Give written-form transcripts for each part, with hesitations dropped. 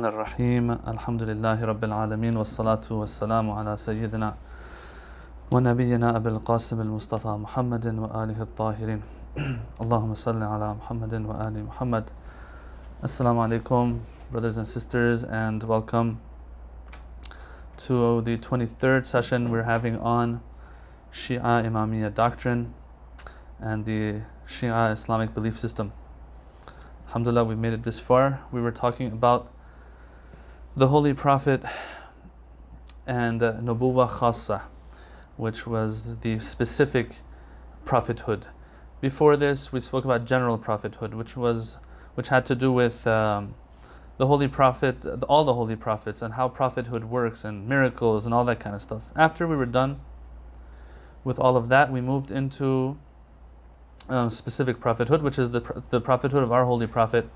الرحيم الحمد لله رب العالمين والصلاة والسلام على سيدنا ونبينا أبي القاسم المصطفى محمد وآله الطاهرين اللهم صل على محمد وآل محمد. Assalamu alaikum, brothers and sisters, and welcome to the 23rd session we're having on Shia Imamiyya doctrine and the Shia Islamic belief system. Alhamdulillah, we've made it this far. We were talking about the Holy Prophet and Nubuwwah Khassa, which was the specific prophethood. Before this, we spoke about general prophethood, which had to do with the Holy Prophet, all the Holy Prophets, and how prophethood works and miracles and all that kind of stuff. After we were done with all of that, we moved into specific prophethood, which is the prophethood of our Holy Prophet,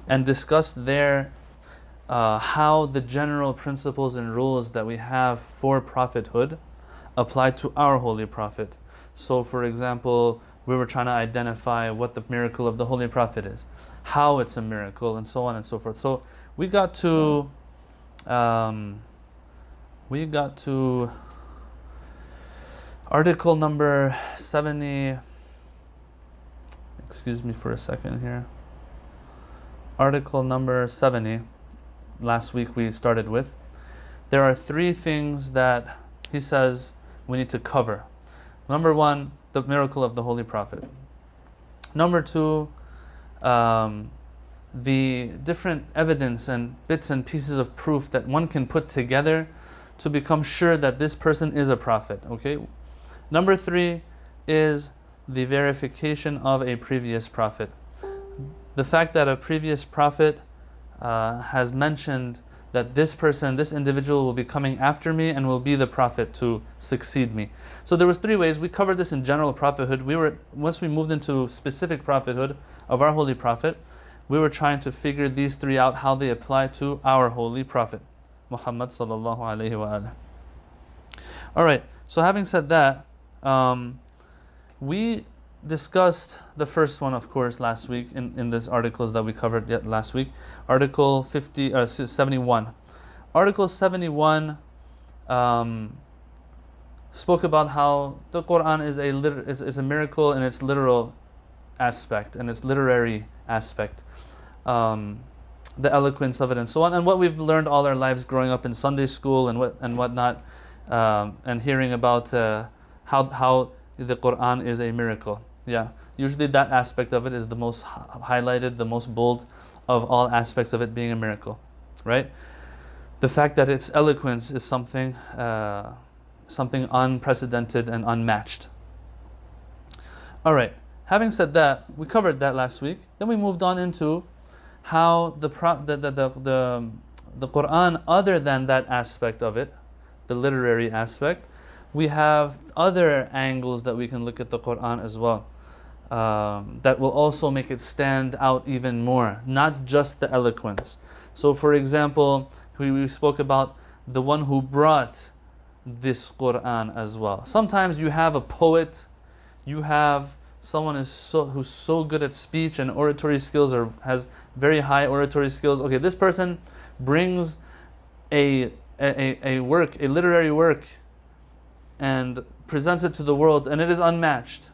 and discussed there how the general principles and rules that we have for prophethood apply to our Holy Prophet. So, for example, we were trying to identify what the miracle of the Holy Prophet is, how it's a miracle, and so on and so forth. So we got to article number 70. Excuse me for a second here. Article number 70. Last week we started with. There are three things that he says we need to cover. Number one, the miracle of the Holy Prophet. Number two, the different evidence and bits and pieces of proof that one can put together to become sure that this person is a prophet. Okay. Number three is the verification of a previous prophet. The fact that a previous prophet has mentioned that this person, this individual will be coming after me and will be the prophet to succeed me. So there was three ways. We covered this in general prophethood. Once we moved into specific prophethood of our Holy Prophet, we were trying to figure these three out, how they apply to our Holy Prophet, Muhammad sallallahu alaihi wasallam. All right. So having said that, we discussed the first one, of course, last week in these articles that we covered last week. Article 71. Article 71 spoke about how the Quran is a miracle in its literal aspect and its literary aspect, the eloquence of it, and so on, and what we've learned all our lives growing up in Sunday school and whatnot, and hearing about how the Quran is a miracle. Yeah, usually that aspect of it is the most highlighted, the most bold of all aspects of it being a miracle, right? The fact that its eloquence is something unprecedented and unmatched. All right. Having said that, we covered that last week. Then we moved on into how the Quran, other than that aspect of it, the literary aspect, we have other angles that we can look at the Quran as well, that will also make it stand out even more, not just the eloquence. So for example, we spoke about the one who brought this Quran as well. Sometimes you have a poet, you have someone who's so good at speech and oratory skills, or has very high oratory skills. Okay, this person brings a literary work and presents it to the world, and it is unmatched.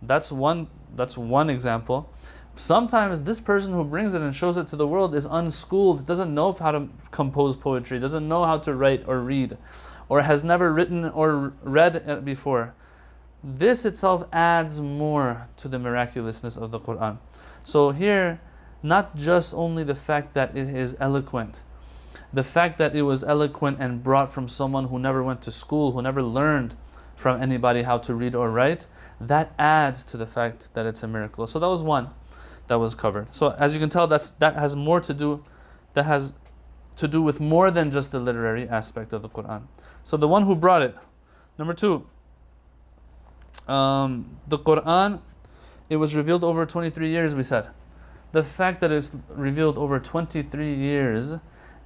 That's one example. Sometimes this person who brings it and shows it to the world is unschooled, doesn't know how to compose poetry, doesn't know how to write or read, or has never written or read it before. This itself adds more to the miraculousness of the Quran. So here, not just only the fact that it is eloquent, the fact that it was eloquent and brought from someone who never went to school, who never learned from anybody how to read or write, that adds to the fact that it's a miracle. So that was one that was covered. So as you can tell, that has to do with more than just the literary aspect of the Quran. So the one who brought it. Number two, the Quran, it was revealed over 23 years, we said. The fact that it's revealed over 23 years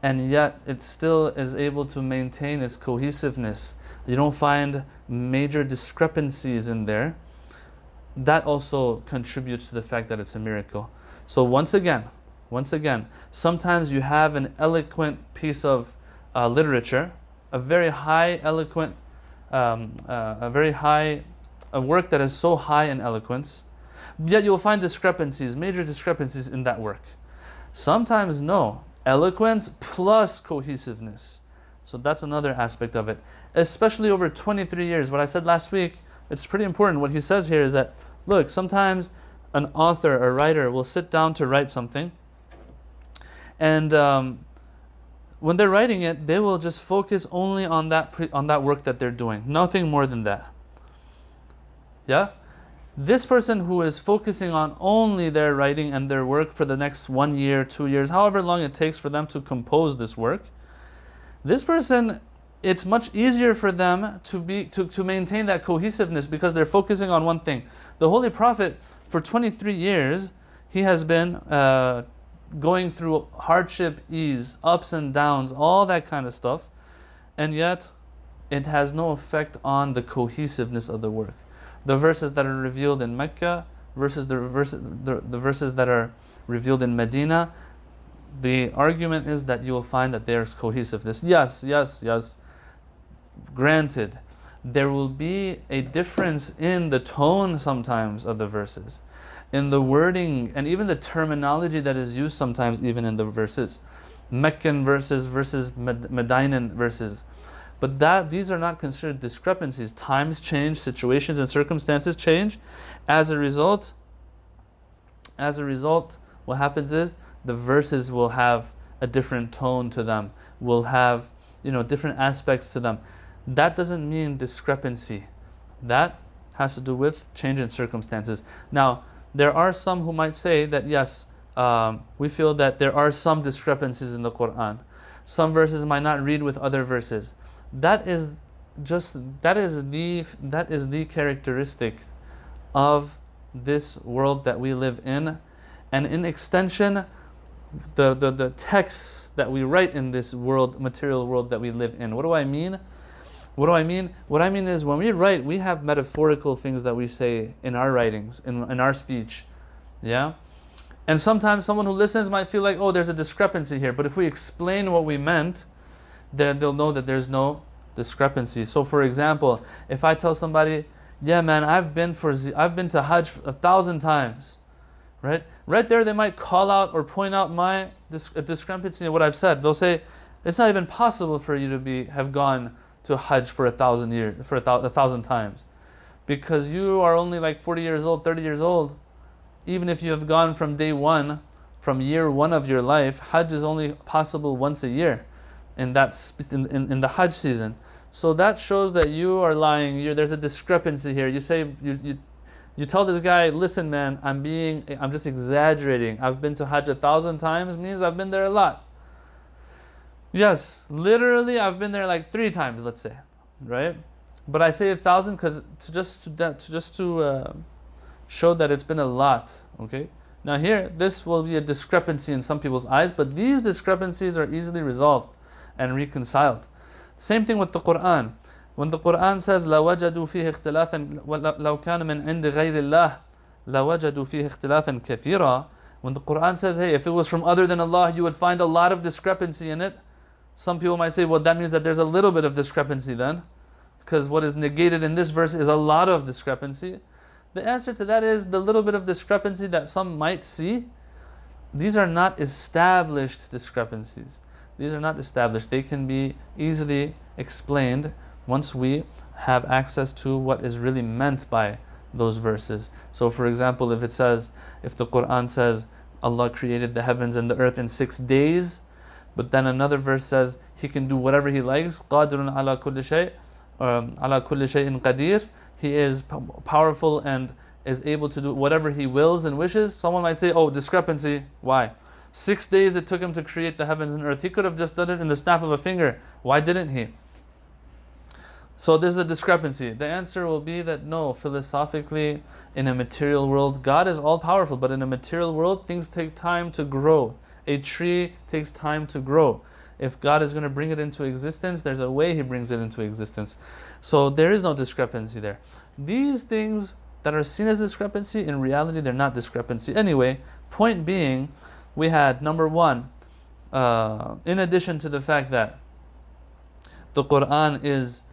and yet it still is able to maintain its cohesiveness. You don't find major discrepancies in there. That also contributes to the fact that it's a miracle. So once again, Once again, sometimes you have an eloquent piece of literature, a very high eloquent, a work that is so high in eloquence, yet you'll find discrepancies, major discrepancies in that work. Sometimes no, eloquence plus cohesiveness. So that's another aspect of it. Especially over 23 years. What I said last week, it's pretty important. What he says here is that, look, sometimes an author, a writer, will sit down to write something, and when they're writing it, they will just focus only on that work that they're doing. Nothing more than that. Yeah? This person who is focusing on only their writing and their work for the next 1 year, 2 years, however long it takes for them to compose this work, this person, it's much easier for them to maintain that cohesiveness because they're focusing on one thing. The Holy Prophet, for 23 years, he has been going through hardship, ease, ups and downs, all that kind of stuff, and yet it has no effect on the cohesiveness of the work. The verses that are revealed in Mecca versus the verses that are revealed in Medina, the argument is that you will find that there's cohesiveness. Yes. Granted, there will be a difference in the tone sometimes of the verses, in the wording, and even the terminology that is used sometimes even in the verses. Meccan verses versus Medinan verses. But these are not considered discrepancies. Times change, situations and circumstances change. As a result, what happens is the verses will have a different tone to them, will have different aspects to them. That doesn't mean discrepancy. That has to do with change in circumstances. Now, there are some who might say that yes, we feel that there are some discrepancies in the Quran. Some verses might not read with other verses. That is the characteristic of this world that we live in, and in extension, the texts that we write in this world, material world that we live in. What do I mean? What I mean is when we write, we have metaphorical things that we say in our writings, in our speech. Yeah? And sometimes someone who listens might feel like, oh, there's a discrepancy here. But if we explain what we meant, then they'll know that there's no discrepancy. So for example, if I tell somebody, yeah man, I've been to Hajj 1,000 times, right? Right there they might call out or point out a discrepancy in what I've said. They'll say, it's not even possible for you to have gone to Hajj for 1,000 years, for 1,000 times, because you are only like 40 years old, 30 years old. Even if you have gone from day one, from year one of your life, Hajj is only possible once a year in the Hajj season. So that shows that you are lying. There's a discrepancy here. You say you tell this guy, listen man, I'm just exaggerating. I've been to Hajj 1,000 times means I've been there a lot. Yes, literally I've been there like 3 times, let's say, right? But I say 1,000 because to show that it's been a lot. Okay. Now here, this will be a discrepancy in some people's eyes, but these discrepancies are easily resolved and reconciled. Same thing with the Quran. When the Quran says لَوَجَدُوا فِيهِ اخْتِلَافًا لَوْ كَانَ مِنْ عِنْدِ غَيْرِ اللَّهِ لَوَجَدُوا فِيهِ اخْتِلَافًا كَثِيرًا. When the Quran says, hey, if it was from other than Allah, you would find a lot of discrepancy in it. Some people might say, well, that means that there's a little bit of discrepancy then, because what is negated in this verse is a lot of discrepancy. The answer to that is the little bit of discrepancy that some might see, these are not established discrepancies. These are not established. They can be easily explained once we have access to what is really meant by those verses. So for example, if the Quran says Allah created the heavens and the earth in 6 days, but then another verse says He can do whatever He likes, قَادِرٌ عَلَى كُلِّ شَيْءٍ عَلَى كُلِّ شَيْءٍ قَدِيرٌ, He is powerful and is able to do whatever He wills and wishes. Someone might say, oh, discrepancy. Why? 6 days it took Him to create the heavens and earth. He could have just done it in the snap of a finger. Why didn't He? So this is a discrepancy. The answer will be that no, philosophically, in a material world, God is all powerful, but in a material world, things take time to grow. A tree takes time to grow. If God is going to bring it into existence, there's a way He brings it into existence. So there is no discrepancy there. These things that are seen as discrepancy, in reality, they're not discrepancy. Anyway, point being we had, number one, in addition to the fact that the Quran is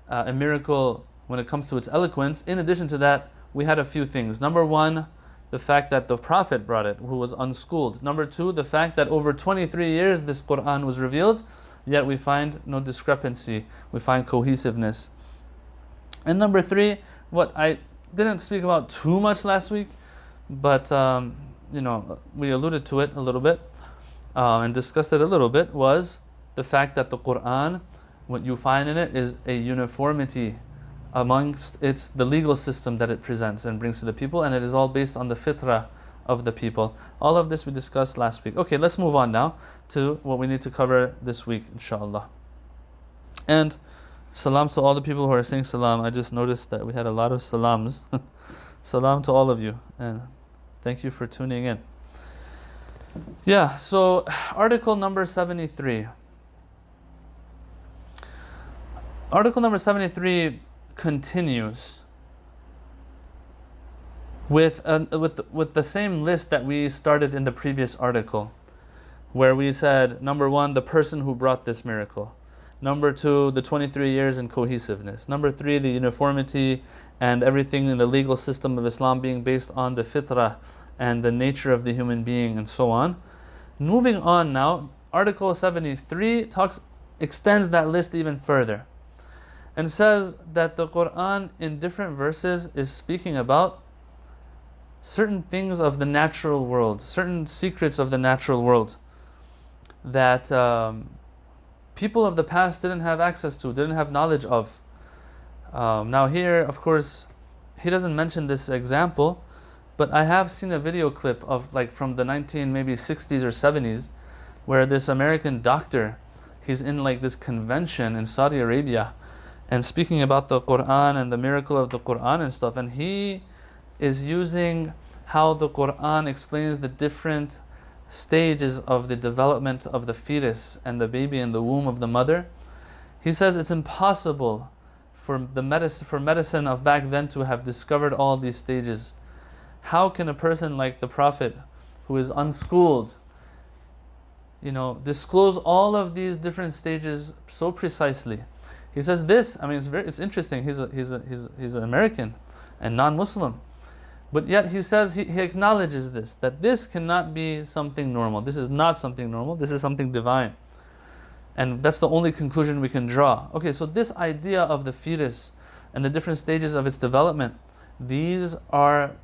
a miracle when it comes to its eloquence, in addition to that, we had a few things. Number one, the fact that the Prophet brought it, who was unschooled. Number two, the fact that over 23 years this Quran was revealed, yet we find no discrepancy, we find cohesiveness. And number three, what I didn't speak about too much last week, but we alluded to it a little bit and discussed it a little bit, was the fact that the Quran, what you find in it is a uniformity amongst the legal system that it presents and brings to the people, and it is all based on the fitrah of the people. All of this we discussed last week. Okay, let's move on now to what we need to cover this week, inshallah. And salam to all the people who are saying salam. I just noticed that we had a lot of salams. Salam to all of you, and thank you for tuning in. Yeah, so article number 73. Article number 73 continues with the same list that we started in the previous article, where we said, number one, the person who brought this miracle. Number two, the 23 years in cohesiveness. Number three, the uniformity and everything in the legal system of Islam being based on the fitrah and the nature of the human being, and so on. Moving on now, article 73 extends that list even further, and says that the Quran in different verses is speaking about certain things of the natural world, certain secrets of the natural world that people of the past didn't have access to, didn't have knowledge of. Now here, of course, he doesn't mention this example, but I have seen a video clip of from the 60s or 70s, where this American doctor, he's in this convention in Saudi Arabia, and speaking about the Quran and the miracle of the Quran and stuff, and he is using how the Quran explains the different stages of the development of the fetus and the baby in the womb of the mother. He says it's impossible for medicine of back then to have discovered all these stages. How can a person like the Prophet, who is unschooled, disclose all of these different stages so precisely? He says this. I mean, it's interesting. He's an American and non-Muslim, but yet he says he acknowledges this, that this cannot be something normal. This is not something normal. This is something divine, and that's the only conclusion we can draw. Okay, so this idea of the fetus and the different stages of its development, these are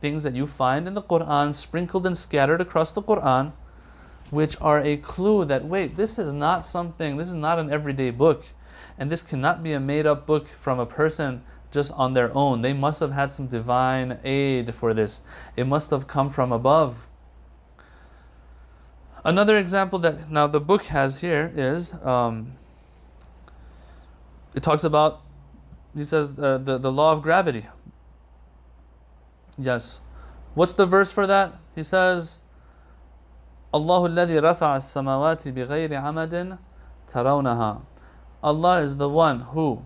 things that you find in the Quran, sprinkled and scattered across the Quran, which are a clue that this is not an everyday book. And this cannot be a made-up book from a person just on their own. They must have had some divine aid for this. It must have come from above. Another example that now the book has here is, it talks about, he says, the law of gravity. Yes. What's the verse for that? He says, Allahu alladhi rafa'a as-samawati bighayri amadin tarawnaha. Allah is the one who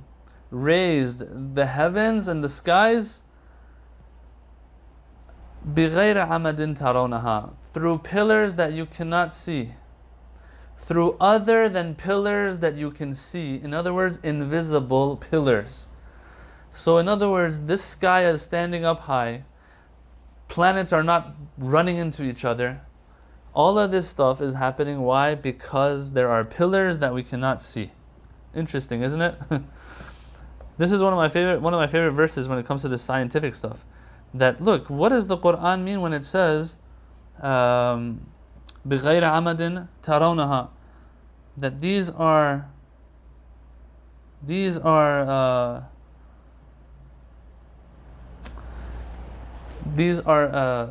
raised the heavens and the skies بِغَيْرِ عَمَدٍ تَرَوْنَهَا, through pillars that you cannot see, through other than pillars that you can see. In other words, invisible pillars. So in other words, this sky is standing up high, planets are not running into each other. All of this stuff is happening. Why? Because there are pillars that we cannot see. Interesting, isn't it? This is one of my favorite verses when it comes to this scientific stuff. That, look, what does the Quran mean when it says بِغَيْرِ عَمَدٍ تَرَوْنَهَا, that these are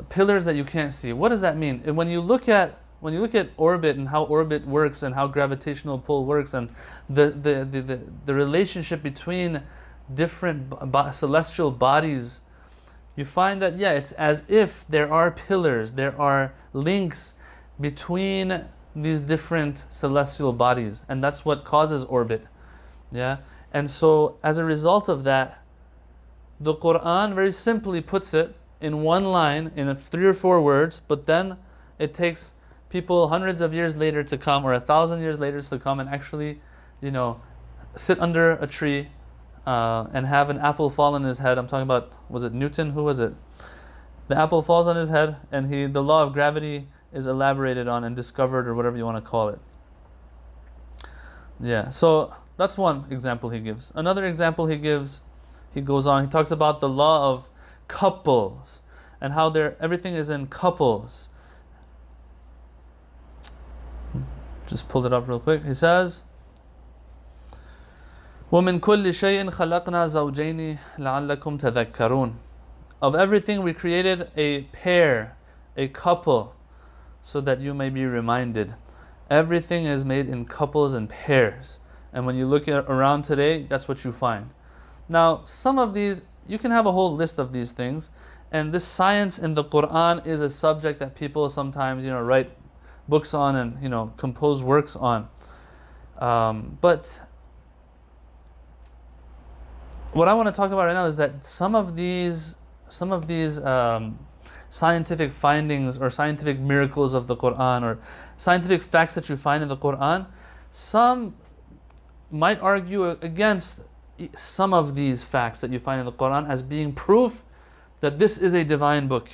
pillars that you can't see. What does that mean? And when you look at orbit and how orbit works and how gravitational pull works and the relationship between different celestial bodies, you find that, it's as if there are pillars, there are links between these different celestial bodies, and that's what causes orbit. And so as a result of that, the Quran very simply puts it in one line, in 3 or 4 words, but then it takes people hundreds of years later to come, or 1,000 years later to come, and actually, sit under a tree and have an apple fall on his head. I'm talking about, was it Newton? Who was it? The apple falls on his head, and the law of gravity is elaborated on and discovered, or whatever you want to call it. Yeah, so that's one example he gives. Another example he gives, he goes on, he talks about the law of couples and how everything is in couples. Just pulled it up real quick. He says, وَمِن كُلِّ شَيْءٍ خَلَقْنَا زَوْجَيْنِ لَعَلَّكُمْ تَذَكَّرُونَ. Of everything we created a pair, a couple, so that you may be reminded. Everything is made in couples and pairs. And when you look around today, that's what you find. Now, some of these, you can have a whole list of these things. And this science in the Quran is a subject that people sometimes, write books on and, compose works on. But what I want to talk about right now is that some of these scientific findings or scientific miracles of the Quran or scientific facts that you find in the Quran, some might argue against some of these facts that you find in the Quran as being proof that this is a divine book.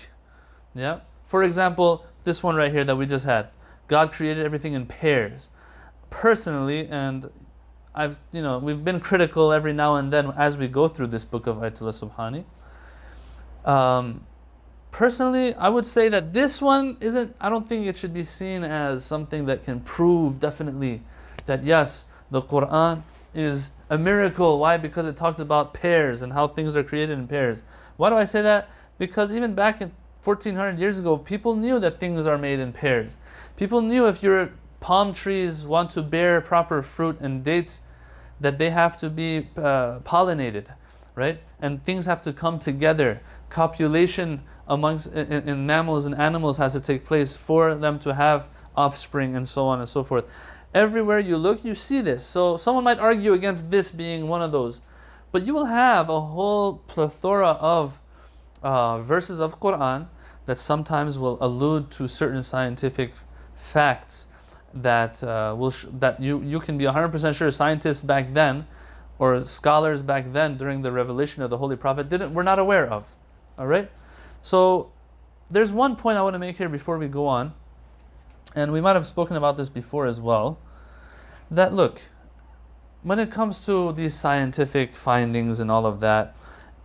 Yeah. For example, this one right here that we just had. God created everything in pairs. Personally, and we've been critical every now and then as we go through this book of Ayatollah Subhani. Personally, I would say that this one I don't think it should be seen as something that can prove definitely that yes, the Quran is a miracle. Why? Because it talks about pairs and how things are created in pairs. Why do I say that? Because even back in 1400 years ago, people knew that things are made in pairs. People knew if your palm trees want to bear proper fruit and dates, that they have to be pollinated, right? And things have to come together. Copulation in mammals and animals has to take place for them to have offspring and so on and so forth. Everywhere you look, you see this. So someone might argue against this being one of those. But you will have a whole plethora of verses of Quran that sometimes will allude to certain scientific facts that that you can be 100% sure scientists back then or scholars back then during the revelation of the Holy Prophet were not aware of. All right? So there's one point I want to make here before we go on, and we might have spoken about this before as well, that look, when it comes to these scientific findings and all of that,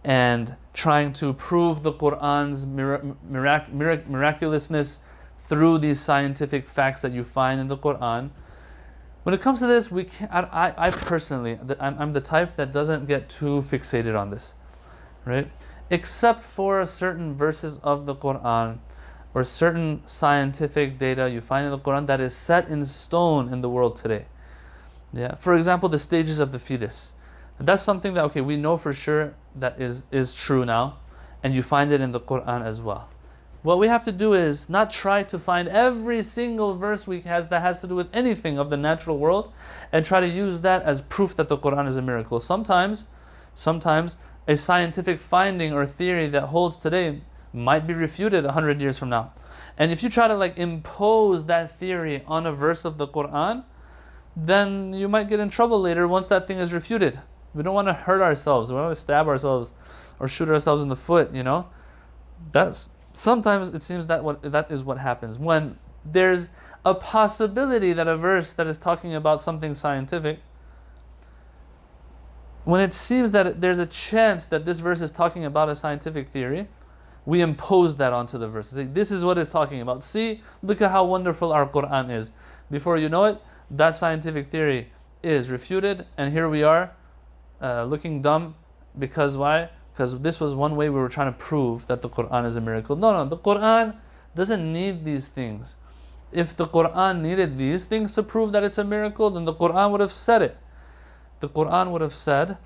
and trying to prove the Quran's miraculousness through these scientific facts that you find in the Quran, when it comes to this, I personally, I'm the type that doesn't get too fixated on this, right? Except for certain verses of the Quran or certain scientific data you find in the Quran that is set in stone in the world today. Yeah. For example, the stages of the fetus. That's something that, okay, we know for sure that is true now, and you find it in the Quran as well. What we have to do is not try to find every single verse that has to do with anything of the natural world and try to use that as proof that the Quran is a miracle. Sometimes a scientific finding or theory that holds today might be refuted 100 years from now. And if you try to impose that theory on a verse of the Quran, then you might get in trouble later once that thing is refuted. We don't want to hurt ourselves. We don't want to stab ourselves or shoot ourselves in the foot, That's sometimes it seems that is what happens. When there's a possibility that a verse that is talking about something scientific, when it seems that there's a chance that this verse is talking about a scientific theory, we impose that onto the verse. Say, this is what it's talking about. See, look at how wonderful our Quran is. Before you know it, that scientific theory is refuted, and here we are looking dumb. Because why? Because this was one way we were trying to prove that the Quran is a miracle. No, the Quran doesn't need these things. If the Quran needed these things to prove that it's a miracle, then the Quran would have said it. The Quran would have said,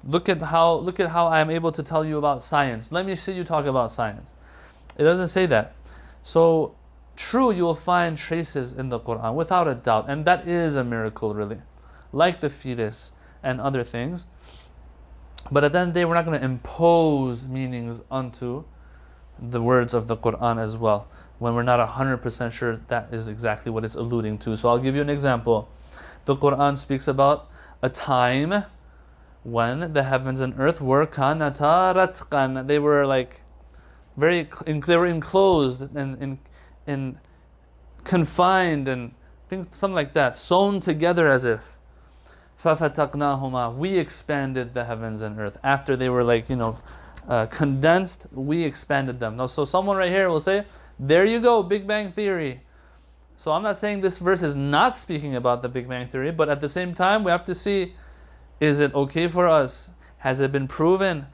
look at how I am able to tell you about science. Let me see you talk about science. It doesn't say that. So true, you will find traces in the Quran without a doubt, and that is a miracle really, like the fetus and other things. But at the end of the day, we're not going to impose meanings onto the words of the Quran as well. when we're not 100% sure that is exactly what it's alluding to. So I'll give you an example. The Quran speaks about a time when the heavens and earth were kanata ratqan. They were like they were enclosed and confined and something like that, sewn together as if. فَفَتَقْنَاهُمَا, we expanded the heavens and earth. After they were condensed, we expanded them. Now, so someone right here will say, there you go, Big Bang Theory. So I'm not saying this verse is not speaking about the Big Bang Theory, but at the same time, we have to see, is it okay for us? Has it been proven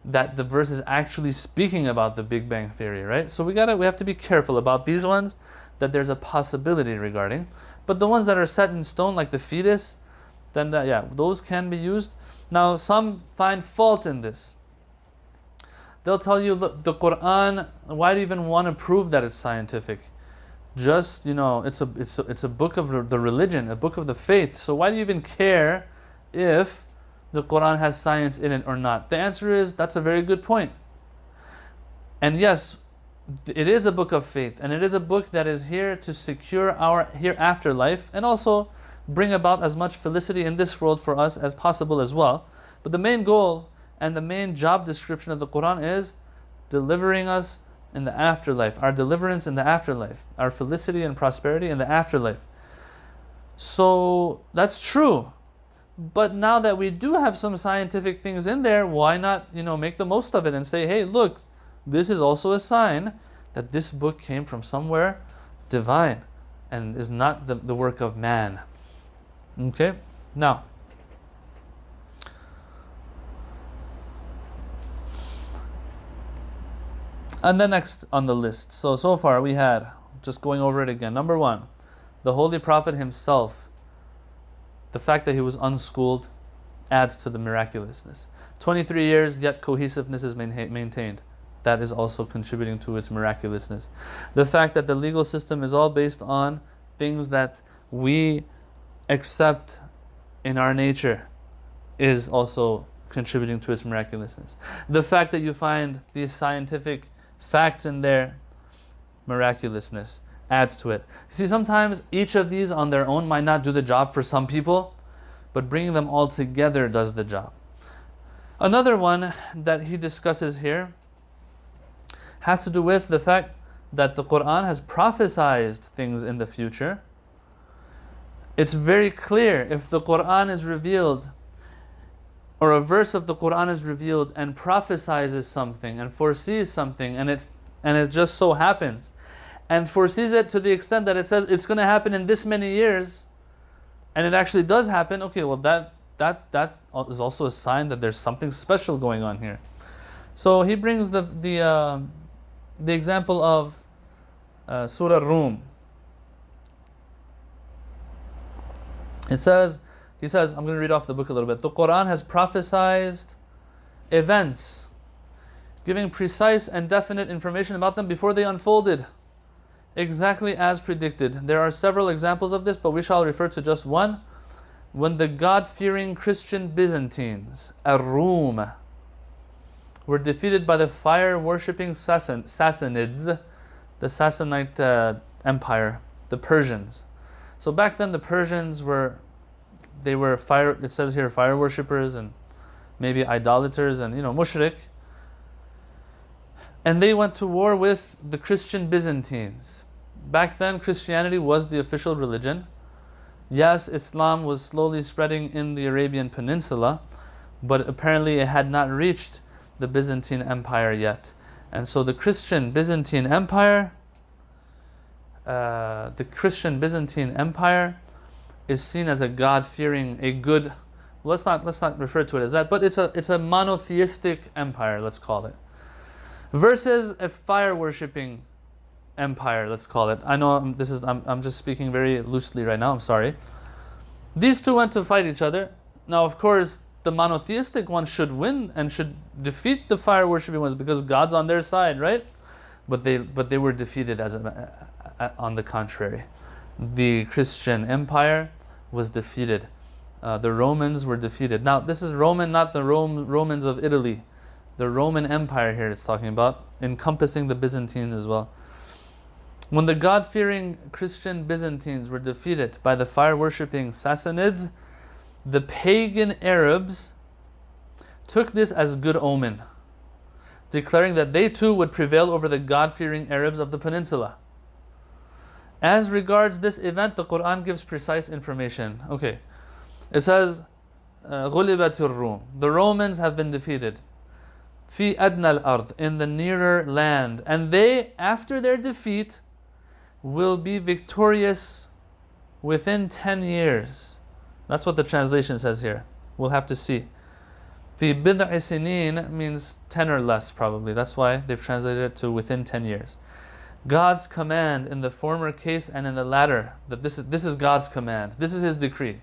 that the verse is actually speaking about the Big Bang Theory, right? So we have to be careful about these ones that there's a possibility regarding. But the ones that are set in stone, like the fetus, then those can be used. Now, some find fault in this. They'll tell you, look, the Quran, why do you even want to prove that it's scientific? Just, it's a book of the religion, a book of the faith. So why do you even care if the Quran has science in it or not? The answer is, that's a very good point. And yes, it is a book of faith, and it is a book that is here to secure our hereafter life, and also bring about as much felicity in this world for us as possible as well. But the main goal and the main job description of the Quran is delivering us in the afterlife, our deliverance in the afterlife, our felicity and prosperity in the afterlife. So that's true. But now that we do have some scientific things in there, why not, make the most of it and say, hey, look, this is also a sign that this book came from somewhere divine and is not the work of man. Okay? Now, and then next on the list. So far we had, just going over it again. Number 1, the Holy Prophet himself, the fact that he was unschooled adds to the miraculousness. 23 years, yet cohesiveness is maintained. That is also contributing to its miraculousness. The fact that the legal system is all based on things that we accept in our nature is also contributing to its miraculousness. The fact that you find these scientific facts in there, miraculousness adds to it. You see, sometimes each of these on their own might not do the job for some people, but bringing them all together does the job. Another one that he discusses here has to do with the fact that the Quran has prophesized things in the future. It's very clear, if the Quran is revealed, or a verse of the Quran is revealed and prophesizes something and foresees something, and it just so happens, and foresees it to the extent that it says it's going to happen in this many years, and it actually does happen, okay, well that is also a sign that there's something special going on here. So he brings the example of Surah Rum. He says, I'm going to read off the book a little bit. The Quran has prophesized events, giving precise and definite information about them before they unfolded, exactly as predicted. There are several examples of this, but we shall refer to just one. When the God-fearing Christian Byzantines, Ar-Rum, were defeated by the fire-worshipping Sassanids, the Sassanite Empire, the Persians. So back then the Persians were fire, it says here, fire worshippers and maybe idolaters and, mushrik. And they went to war with the Christian Byzantines. Back then Christianity was the official religion. Yes, Islam was slowly spreading in the Arabian Peninsula, but apparently it had not reached the Byzantine Empire yet. And so the Christian Byzantine Empire is seen as a God-fearing, a good, let's not refer to it as that, but it's a monotheistic empire, let's call it, versus a fire-worshipping empire, let's call it. I know I'm just speaking very loosely right now, I'm sorry. These two went to fight each other. Now, of course, the monotheistic one should win and should defeat the fire-worshipping ones because God's on their side, right? But they were defeated on the contrary. The Christian Empire was defeated. The Romans were defeated. Now, this is Roman, not the Romans of Italy. The Roman Empire here it's talking about, encompassing the Byzantine as well. When the God-fearing Christian Byzantines were defeated by the fire-worshipping Sassanids, the pagan Arabs took this as good omen, declaring that they too would prevail over the God-fearing Arabs of the peninsula. As regards this event, the Quran gives precise information. Okay, it says, غُلِبَتِ الرُّوم. The Romans have been defeated. فِي أَدْنَى الْأَرْضِ. In the nearer land. And they, after their defeat, will be victorious within 10 years. That's what the translation says here. We'll have to see. فِي بِضْعِ سِنِينَ means 10 or less probably. That's why they've translated it to within 10 years. God's command in the former case and in the latter, that this is God's command. This is His decree.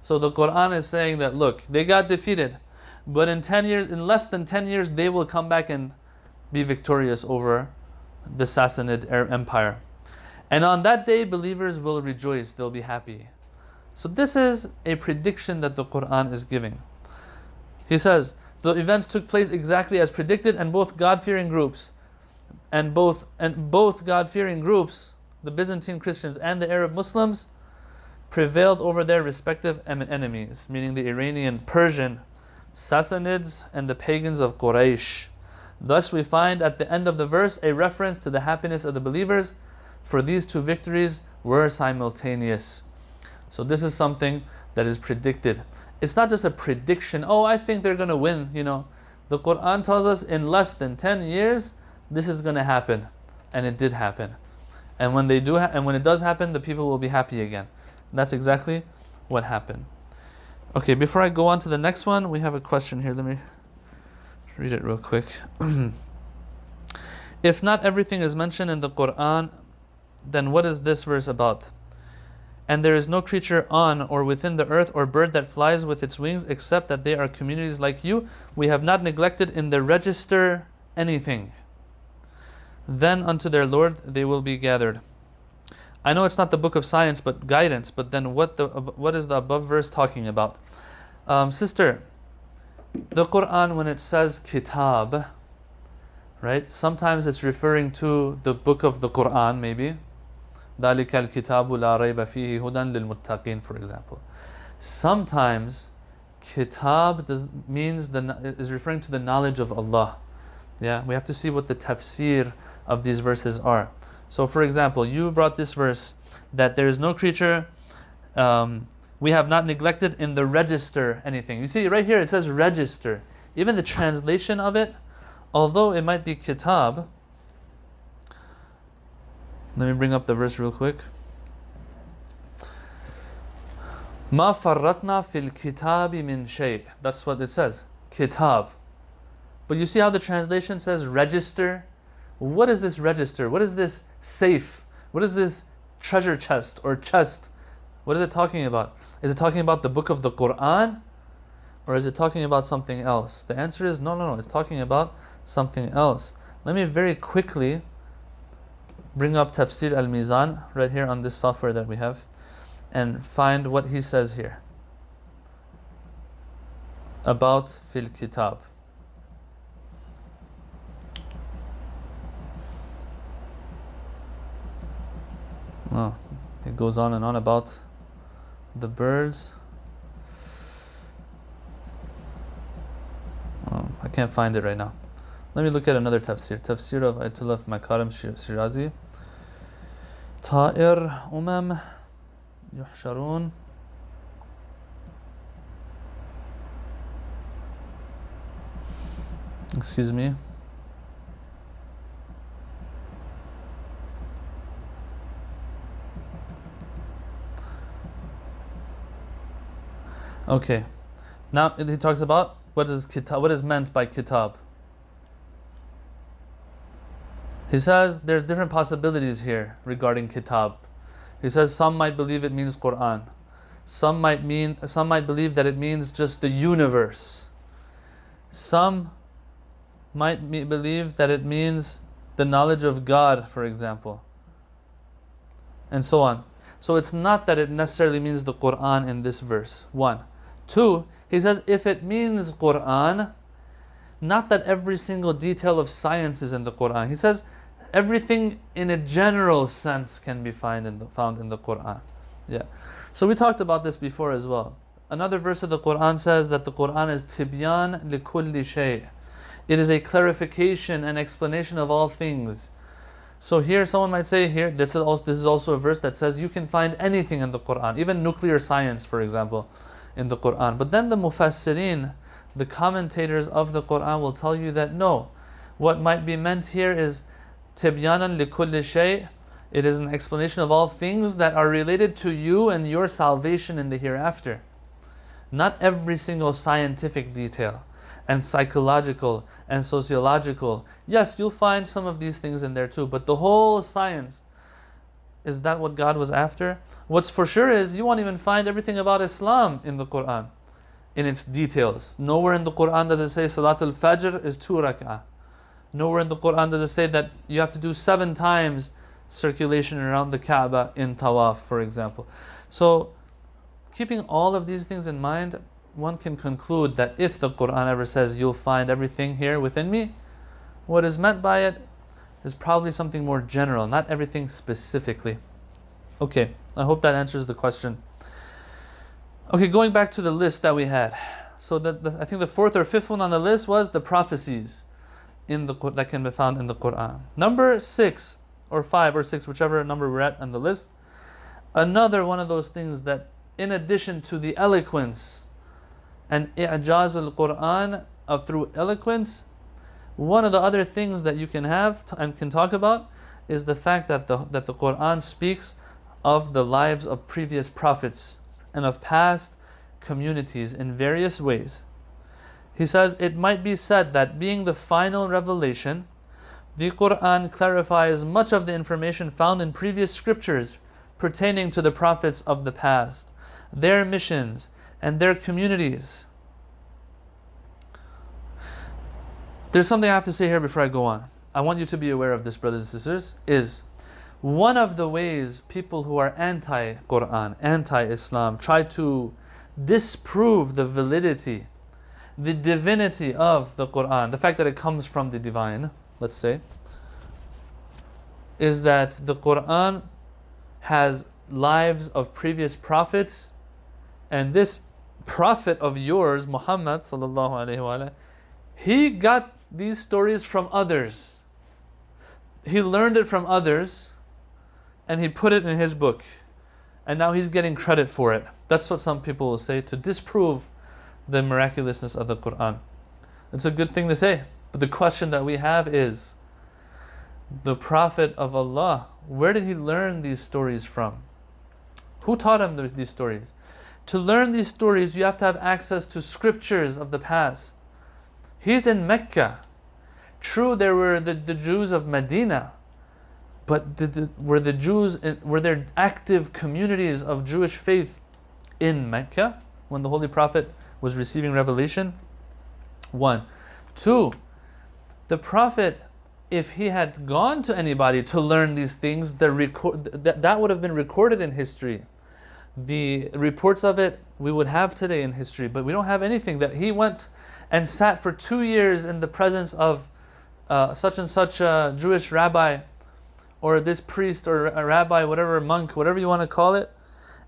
So the Quran is saying that, look, they got defeated, but in 10 years, in less than 10 years, they will come back and be victorious over the Sassanid Empire. And on that day, believers will rejoice, they'll be happy. So this is a prediction that the Quran is giving. He says, the events took place exactly as predicted, and both God-fearing groups, both God-fearing groups, the Byzantine Christians and the Arab Muslims, prevailed over their respective enemies, meaning the Iranian, Persian, Sassanids, and the pagans of Quraysh. Thus we find at the end of the verse a reference to the happiness of the believers, for these two victories were simultaneous. So this is something that is predicted. It's not just a prediction, oh, I think they're going to win, The Quran tells us in less than 10 years, this is going to happen. And it did happen. And when they do, and when it does happen, the people will be happy again. That's exactly what happened. Okay, before I go on to the next one, we have a question here. Let me read it real quick. If not everything is mentioned in the Quran, then what is this verse about? And there is no creature on or within the earth or bird that flies with its wings except that they are communities like you. We have not neglected in the register anything. Then unto their Lord they will be gathered. I know it's not the book of science, but guidance. But then what is the above verse talking about? Sister, the Quran, when it says Kitab, right? Sometimes it's referring to the book of the Quran, maybe. ذَلِكَ الْكِتَابُ لَا رَيْبَ فِيهِ هُدًى لِلْمُتَّقِينَ, for example. Sometimes Kitab is referring to the knowledge of Allah. Yeah, we have to see what the tafsir of these verses are. So for example, you brought this verse that there is no creature, we have not neglected in the register anything. You see right here it says register. Even the translation of it, although it might be Kitab, let me bring up the verse real quick. Ma farratna fil kitabi min shay. That's what it says, Kitab. But you see how the translation says register? What is this register? What is this safe? What is this treasure chest or chest? What is it talking about? Is it talking about the book of the Quran? Or is it talking about something else? The answer is no. It's talking about something else. Let me very quickly bring up Tafsir al-Mizan right here on this software that we have and find what he says here about fil kitab. Oh, it goes on and on about the birds. Oh, I can't find it right now. Let me look at another tafsir. Tafsir of Ayatollah Makarim Shirazi. Ta'ir umam yuhsharun. Excuse me. Okay, now he talks about what is meant by Kitab. He says there's different possibilities here regarding Kitab. He says some might believe it means Quran. Some might believe that it means just the universe. Some might believe that it means the knowledge of God, for example, and so on. So it's not that it necessarily means the Quran in this verse. 1. 2, he says if it means Quran, not that every single detail of science is in the Quran. He says Everything in a general sense can be found in the Quran. Yeah. So we talked about this before as well. Another verse of the Quran says that the Quran is tibyan likulli shay. It is a clarification and explanation of all things. So here someone might say, here this is also a verse that says you can find anything in the Quran, even nuclear science, for example, in the Quran. But then the mufassirin, the commentators of the Quran, will tell you that no, what might be meant here is tibyanan likulli shay. It is an explanation of all things that are related to you and your salvation in the hereafter. Not every single scientific detail and psychological and sociological. Yes, you'll find some of these things in there too, but the whole science, is that what God was after? What's for sure is you won't even find everything about Islam in the Quran, in its details. Nowhere in the Quran does it say Salatul Fajr is 2 rak'ah. Nowhere in the Quran does it say that you have to do 7 times circulation around the Kaaba in Tawaf, for example. So, keeping all of these things in mind, one can conclude that if the Quran ever says you'll find everything here within me, what is meant by it is probably something more general, not everything specifically. Okay, I hope that answers the question. Okay, going back to the list that we had. So I think the 4th or 5th one on the list was the prophecies that can be found in the Quran. Number 6 or 5 or 6, whichever number we're at on the list. Another one of those things that, in addition to the eloquence and i'jaz al-Quran through eloquence, one of the other things that you can have and can talk about is the fact that the Quran speaks of the lives of previous prophets and of past communities in various ways. He says, it might be said that being the final revelation, the Quran clarifies much of the information found in previous scriptures pertaining to the prophets of the past, their missions, and their communities. There's something I have to say here before I go on. I want you to be aware of this, brothers and sisters, is one of the ways people who are anti-Quran, anti-Islam, try to disprove the validity, the divinity of the Quran, the fact that it comes from the divine, let's say, is that the Quran has lives of previous prophets, and this prophet of yours, Muhammad sallallahu alaihi wasallam, he got these stories from others. He learned it from others, and he put it in his book, and now he's getting credit for it. That's what some people will say to disprove the miraculousness of the Quran. It's a good thing to say, but the question that we have is, the Prophet of Allah, where did he learn these stories from? Who taught him these stories? To learn these stories, you have to have access to scriptures of the past. He's in Mecca. True, there were the Jews of Medina, but were there active communities of Jewish faith in Mecca when the Holy Prophet was receiving revelation? 1. 2. The Prophet, if he had gone to anybody to learn these things, that would have been recorded in history. The reports of it we would have today in history, but we don't have anything that he went and sat for 2 years in the presence of such and such a Jewish rabbi, or this priest or a rabbi, whatever, monk, whatever you want to call it,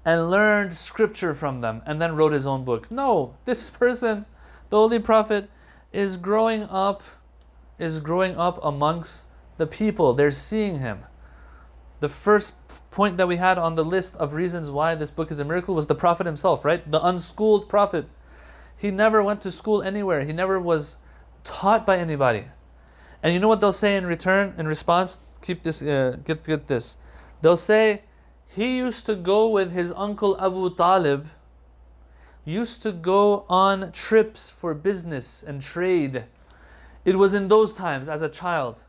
and learned scripture from them and then wrote his own book. No, this person, the Holy Prophet, is growing up amongst the people. They're seeing him. The first point that we had on the list of reasons why this book is a miracle was the Prophet himself, right? The unschooled Prophet. He never went to school anywhere. He never was taught by anybody. And you know what they'll say in response? Keep this, get this. They'll say, he used to go with his uncle Abu Talib, used to go on trips for business and trade. It was in those times, as a child,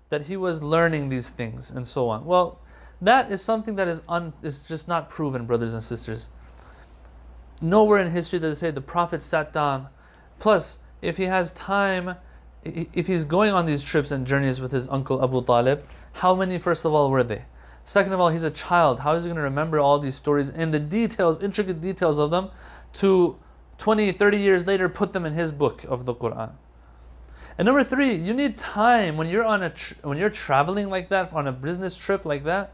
that he was learning these things and so on. Well, that is something that is just not proven, brothers and sisters. Nowhere in history does it say the Prophet sat down. Plus, if he has time, if he's going on these trips and journeys with his uncle Abu Talib, how many, first of all, were they? Second of all, he's a child. How is he going to remember all these stories and the details, intricate details of them, to 20, 30 years later put them in his book of the Quran? And number three, you need time when you're on when you're traveling like that, on a business trip like that.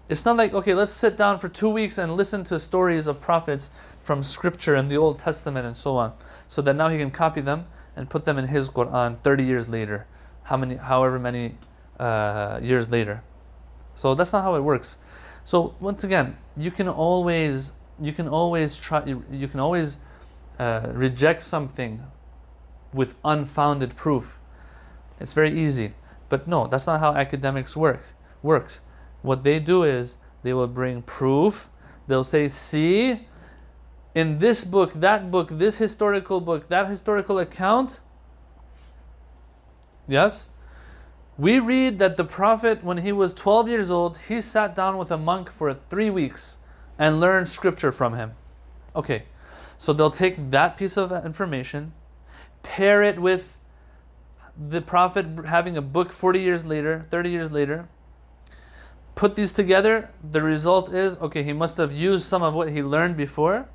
It's not like, okay, let's sit down for 2 weeks and listen to stories of prophets from scripture and the Old Testament and so on, so that now he can copy them and put them in his Quran 30 years later, however many years later. So that's not how it works. So once again, you can always reject something with unfounded proof. It's very easy. But no, that's not how academics works. What they do is they will bring proof. They'll say, see, in this book, this historical book, that historical account, yes, we read that the Prophet, when he was 12 years old, he sat down with a monk for 3 weeks and learned scripture from him. Okay, so they'll take that piece of information, pair it with the Prophet having a book 40 years later, 30 years later, put these together, the result is, okay, he must have used some of what he learned before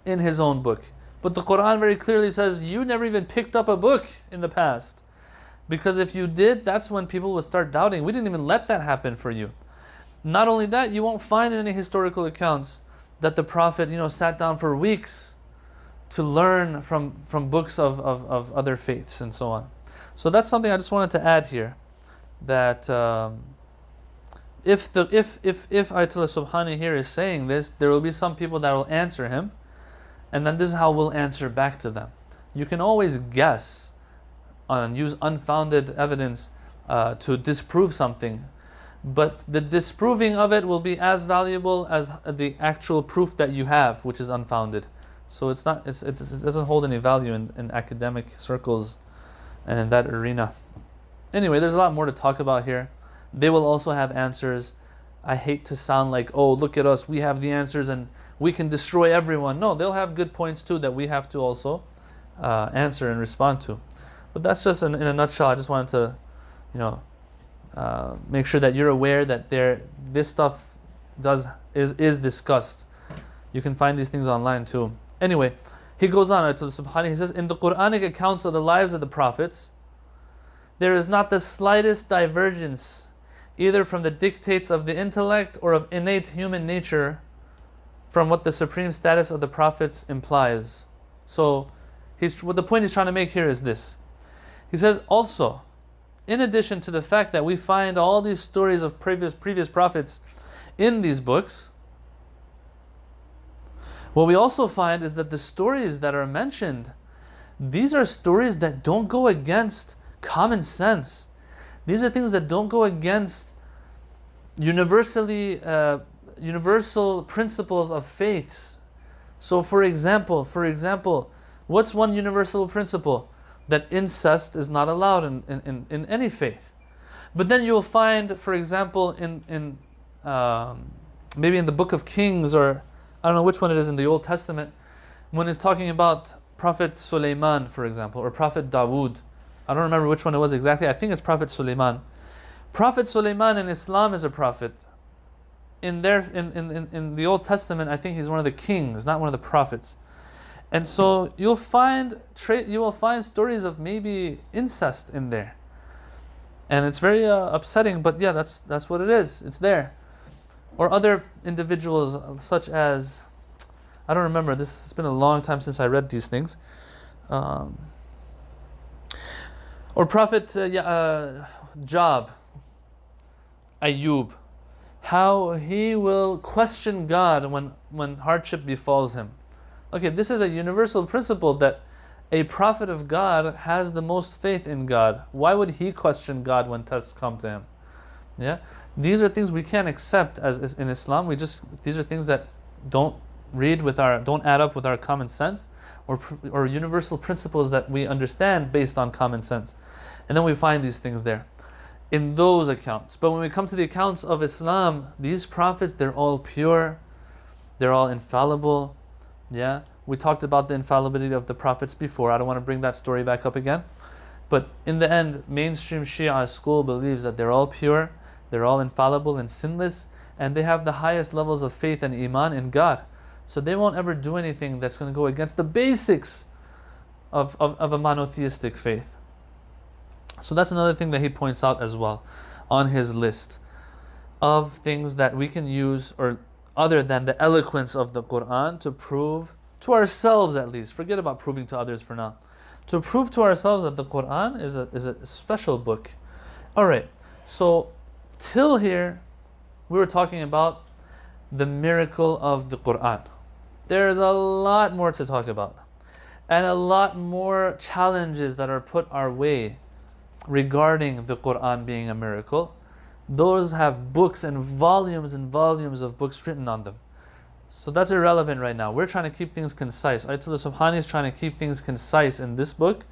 in his own book. But the Quran very clearly says, you never even picked up a book in the past. Because if you did, that's when people would start doubting. We didn't even let that happen for you. Not only that, you won't find in any historical accounts that the Prophet, sat down for weeks to learn from books of other faiths and so on. So that's something I just wanted to add here, that if Ayatollah Subhani here is saying this, there will be some people that will answer him, and then this is how we'll answer back to them. You can always guess and use unfounded evidence to disprove something, but the disproving of it will be as valuable as the actual proof that you have, which is unfounded. So it doesn't hold any value in academic circles and in that arena. Anyway, there's a lot more to talk about here. They will also have answers. I hate to sound like, oh, look at us, we have the answers and we can destroy everyone. No, they'll have good points too that we have to also answer and respond to. But that's just in a nutshell. I just wanted to, make sure that you're aware that this stuff is discussed. You can find these things online too. Anyway, he goes on to Subhanahu. He says, in the Quranic accounts of the lives of the prophets, there is not the slightest divergence, either from the dictates of the intellect or of innate human nature, from what the supreme status of the prophets implies. So, what the point he's trying to make here is this. He says also, in addition to the fact that we find all these stories of previous prophets in these books, what we also find is that the stories that are mentioned, these are stories that don't go against common sense. These are things that don't go against universal principles of faiths. So for example, what's one universal principle? That incest is not allowed in any faith. But then you'll find, for example, in maybe in the Book of Kings, or I don't know which one it is in the Old Testament, when it's talking about Prophet Sulaiman, for example, or Prophet Dawood. I don't remember which one it was exactly. I think it's Prophet Sulaiman. Prophet Sulaiman in Islam is a prophet. In the Old Testament, I think he's one of the kings, not one of the prophets. And so you will find stories of maybe incest in there, and it's very upsetting. But yeah, that's what it is. It's there. Or other individuals, such as, I don't remember. This has been a long time since I read these things. Or Prophet Job, Ayub, how he will question God when hardship befalls him. Okay, this is a universal principle that a prophet of God has the most faith in God. Why would he question God when tests come to him? Yeah, these are things we can't accept as in Islam. These are things that don't add up with our common sense, or universal principles that we understand based on common sense. And then we find these things there in those accounts. But when we come to the accounts of Islam, these prophets, they're all pure, they're all infallible. Yeah, we talked about the infallibility of the prophets before. I don't want to bring that story back up again. But in the end, mainstream Shia school believes that they're all pure, they're all infallible and sinless, and they have the highest levels of faith and iman in God. So they won't ever do anything that's going to go against the basics of a monotheistic faith. So that's another thing that he points out as well on his list of things that we can use, or other than the eloquence of the Quran, to prove to ourselves, at least, forget about proving to others for now, to prove to ourselves that the Quran is a special book. Alright, so till here we were talking about the miracle of the Quran. There's a lot more to talk about, and a lot more challenges that are put our way regarding the Quran being a miracle. Those have books and volumes of books written on them. So that's irrelevant right now. We're trying to keep things concise. Ayatollah Subhani is trying to keep things concise in this book.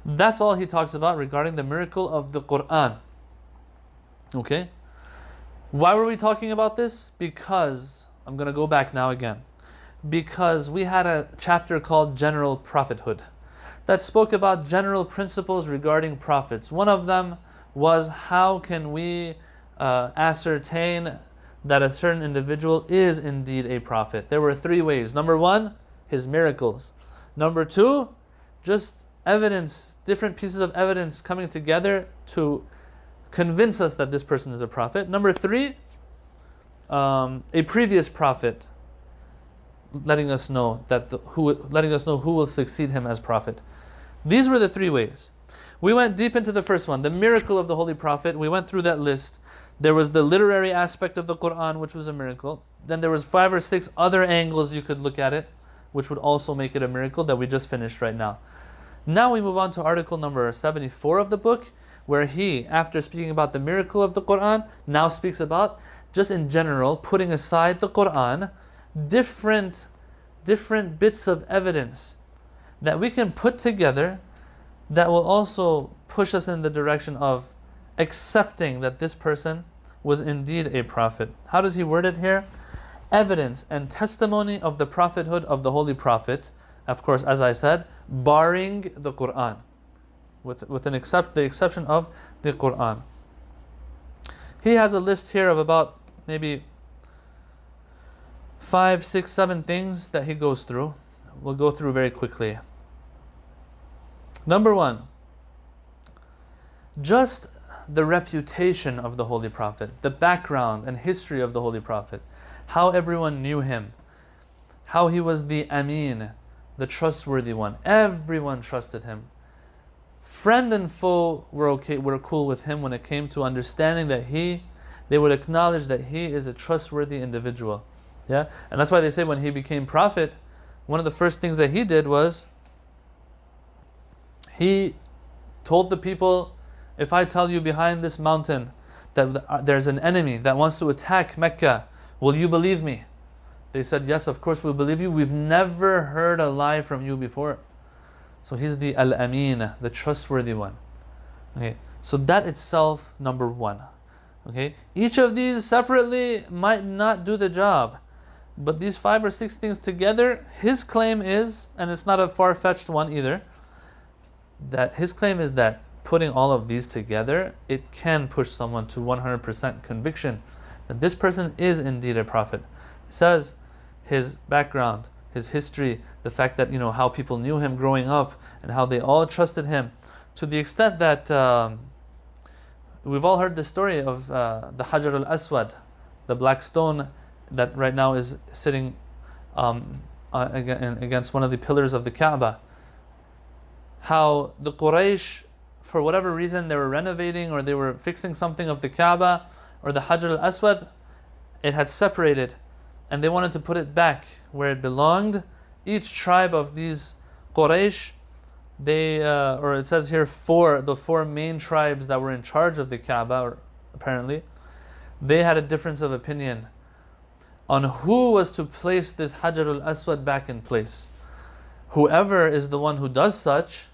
That's all he talks about regarding the miracle of the Quran. Okay? Why were we talking about this? Because, I'm going to go back now again, because we had a chapter called General Prophethood that spoke about general principles regarding prophets. One of them was, how can we ascertain that a certain individual is indeed a prophet? There were 3 ways. Number 1, his miracles. Number 2, just evidence, different pieces of evidence coming together to convince us that this person is a prophet. Number 3, a previous prophet letting us know who will succeed him as prophet. These were the 3 ways. We went deep into the first one, the miracle of the Holy Prophet. We went through that list. There was the literary aspect of the Quran, which was a miracle. Then there was 5 or 6 other angles you could look at it, which would also make it a miracle, that we just finished right now. Now we move on to article number 74 of the book, where he, after speaking about the miracle of the Quran, now speaks about, just in general, putting aside the Quran, different bits of evidence that we can put together that will also push us in the direction of accepting that this person was indeed a prophet. How does he word it here? Evidence and testimony of the prophethood of the Holy Prophet, of course, as I said, barring the Quran, with the exception of the Quran. He has a list here of about maybe 5, 6, 7 things that he goes through. We'll go through very quickly. Number 1, just the reputation of the Holy Prophet, the background and history of the Holy Prophet, how everyone knew him, how he was the Amin, the trustworthy one. Everyone trusted him. Friend and foe were cool with him when it came to understanding that they would acknowledge that he is a trustworthy individual. Yeah, and that's why they say when he became prophet, one of the first things that he did was he told the people, if I tell you behind this mountain that there's an enemy that wants to attack Mecca, will you believe me? They said, yes, of course we'll believe you. We've never heard a lie from you before. So he's the Al-Amin, the trustworthy one. Okay, so that itself, number 1. Okay, each of these separately might not do the job, but these 5 or 6 things together, his claim is, and it's not a far-fetched one either, that his claim is that putting all of these together, it can push someone to 100% conviction that this person is indeed a prophet. He says his background, his history, the fact that, how people knew him growing up and how they all trusted him, to the extent that we've all heard the story of the Hajar al-Aswad, the black stone that right now is sitting against one of the pillars of the Kaaba. How the Quraysh, for whatever reason, they were renovating or they were fixing something of the Kaaba or the Hajar al-Aswad, it had separated and they wanted to put it back where it belonged. Each tribe of these Quraysh, or it says here the four main tribes that were in charge of the Kaaba, apparently, they had a difference of opinion on who was to place this Hajar al-Aswad back in place. Whoever is the one who does such,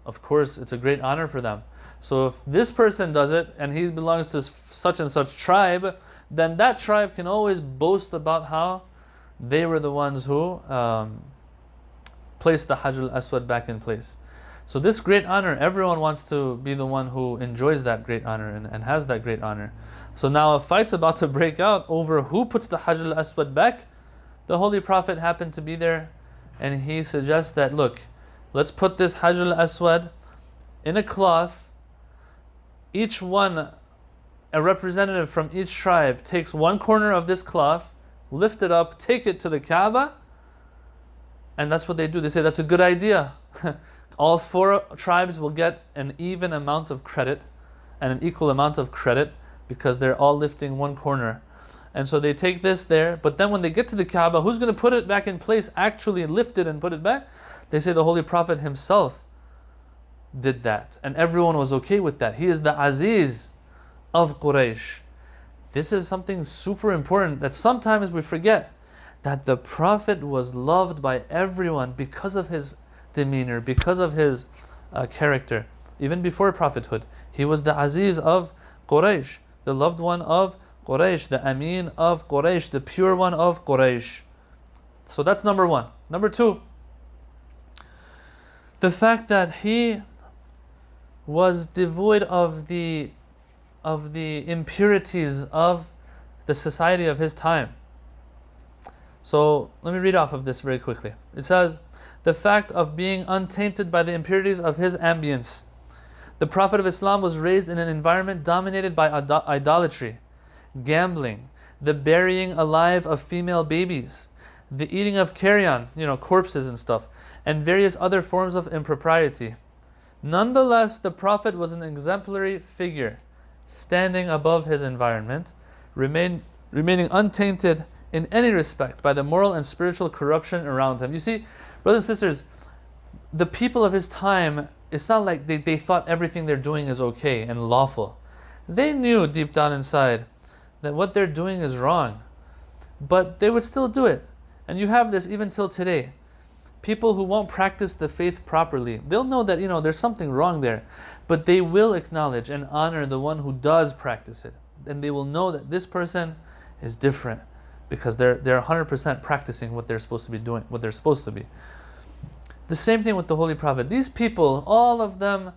of course, it's a great honor for them. So if this person does it and he belongs to such and such tribe, then that tribe can always boast about how they were the ones who placed the Hajar al-Aswad back in place. So this great honor, everyone wants to be the one who enjoys that great honor and has that great honor. So now a fight's about to break out over who puts the Hajar al-Aswad back. The Holy Prophet happened to be there, and he suggests that, look, let's put this Hajar al-Aswad in a cloth, each one, a representative from each tribe, takes one corner of this cloth, lift it up, take it to the Kaaba, and that's what they do. They say that's a good idea. All 4 tribes will get an even amount of credit and an equal amount of credit because they're all lifting one corner. And so they take this there, but then when they get to the Kaaba, who's going to put it back in place, actually lift it and put it back? They say the Holy Prophet himself did that, and everyone was okay with that. He is the Aziz of Quraysh. This is something super important that sometimes we forget, that the Prophet was loved by everyone because of his demeanor, because of his character. Even before prophethood, he was the Aziz of Quraysh, the loved one of Quraysh, the Amin of Quraysh, the pure one of Quraysh. So that's number 1. Number 2, the fact that he was devoid of the impurities of the society of his time. So let me read off of this very quickly. It says, the fact of being untainted by the impurities of his ambience. The Prophet of Islam was raised in an environment dominated by idolatry, gambling, the burying alive of female babies, the eating of carrion, corpses and stuff, and various other forms of impropriety. Nonetheless, the Prophet was an exemplary figure, standing above his environment, remaining untainted in any respect by the moral and spiritual corruption around him. You see, brothers and sisters, the people of his time, it's not like they thought everything they're doing is okay and lawful. They knew deep down inside that what they're doing is wrong, but they would still do it. And you have this even till today. People who won't practice the faith properly, they'll know that there's something wrong there, but they will acknowledge and honor the one who does practice it, and they will know that this person is different because they're 100% practicing what they're supposed to be doing, what they're supposed to be. The same thing with the Holy Prophet. These people, all of them,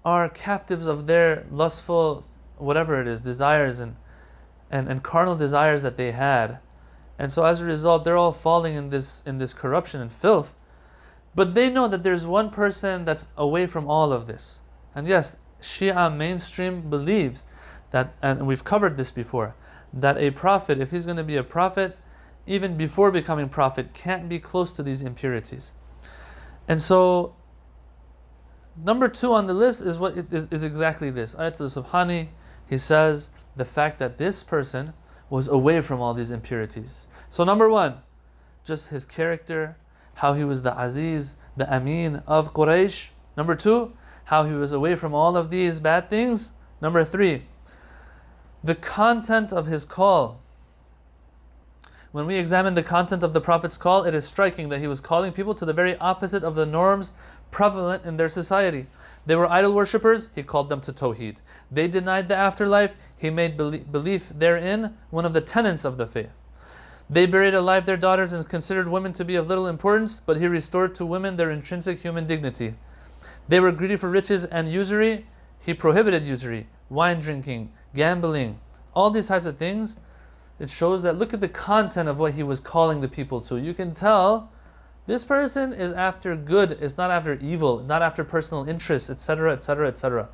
are captives of their lustful, whatever it is, desires and carnal desires that they had. And so as a result, they're all falling in this corruption and filth. But they know that there's one person that's away from all of this. And yes, Shia mainstream believes that, and we've covered this before, that a prophet, if he's going to be a prophet, even before becoming prophet, can't be close to these impurities. And so, number 2 on the list is exactly this. Ayatul Subhani, he says the fact that this person was away from all these impurities. So number 1, just his character, how he was the Aziz, the Amin of Quraysh. Number 2, how he was away from all of these bad things. Number 3, the content of his call. When we examine the content of the Prophet's call, it is striking that he was calling people to the very opposite of the norms prevalent in their society. They were idol worshippers, he called them to Tawheed. They denied the afterlife, he made belief therein one of the tenets of the faith. They buried alive their daughters and considered women to be of little importance, but he restored to women their intrinsic human dignity. They were greedy for riches and usury, he prohibited usury, wine drinking, gambling, all these types of things. It shows that, look at the content of what he was calling the people to. You can tell this person is after good, is not after evil, not after personal interests, etc., etc., etc.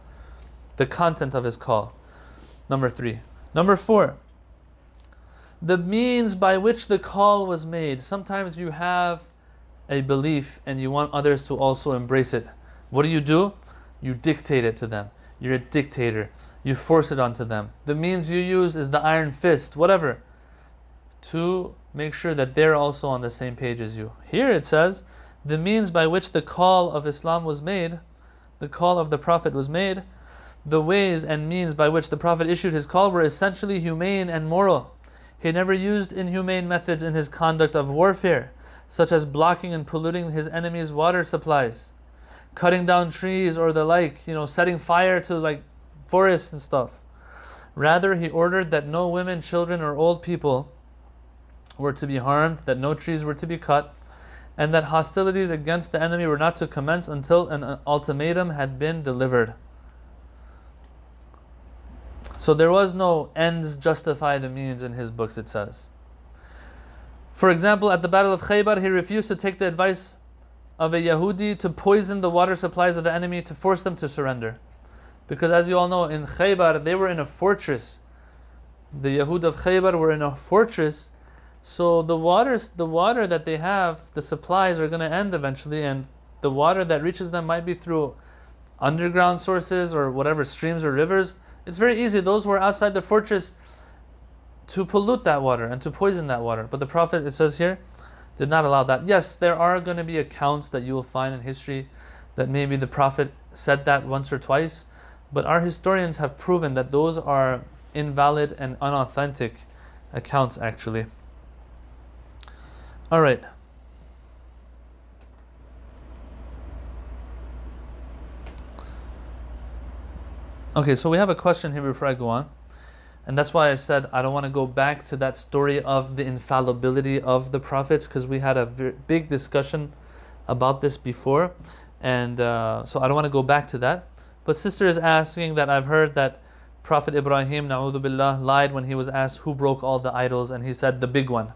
The content of his call. Number 3. Number 4, the means by which the call was made. Sometimes you have a belief and you want others to also embrace it. What do? You dictate it to them. You're a dictator. You force it onto them. The means you use is the iron fist, whatever, to make sure that they're also on the same page as you. Here it says, the means by which the call of Islam was made, the call of the Prophet was made, the ways and means by which the Prophet issued his call were essentially humane and moral. He never used inhumane methods in his conduct of warfare, such as blocking and polluting his enemies' water supplies, cutting down trees or the like, setting fire to forests and stuff. Rather, he ordered that no women, children, or old people were to be harmed, that no trees were to be cut, and that hostilities against the enemy were not to commence until an ultimatum had been delivered. So there was no ends justify the means in his books, it says. For example, at the Battle of Khaybar, he refused to take the advice of a Yahudi to poison the water supplies of the enemy to force them to surrender. Because as you all know, in Khaybar, they were in a fortress. The Yahud of Khaybar were in a fortress. So the water that they have, the supplies are going to end eventually, and the water that reaches them might be through underground sources or whatever, streams or rivers. It's very easy, those who are outside the fortress, to pollute that water and to poison that water. But the Prophet, it says here, did not allow that. Yes, there are going to be accounts that you will find in history that maybe the Prophet said that once or twice, but our historians have proven that those are invalid and unauthentic accounts actually. Alright. Okay, so we have a question here before I go on. And that's why I said I don't want to go back to that story of the infallibility of the prophets, because we had a big discussion about this before. And so I don't want to go back to that. But sister is asking that I've heard that Prophet Ibrahim, na'udhu billah, lied when he was asked who broke all the idols, and he said the big one.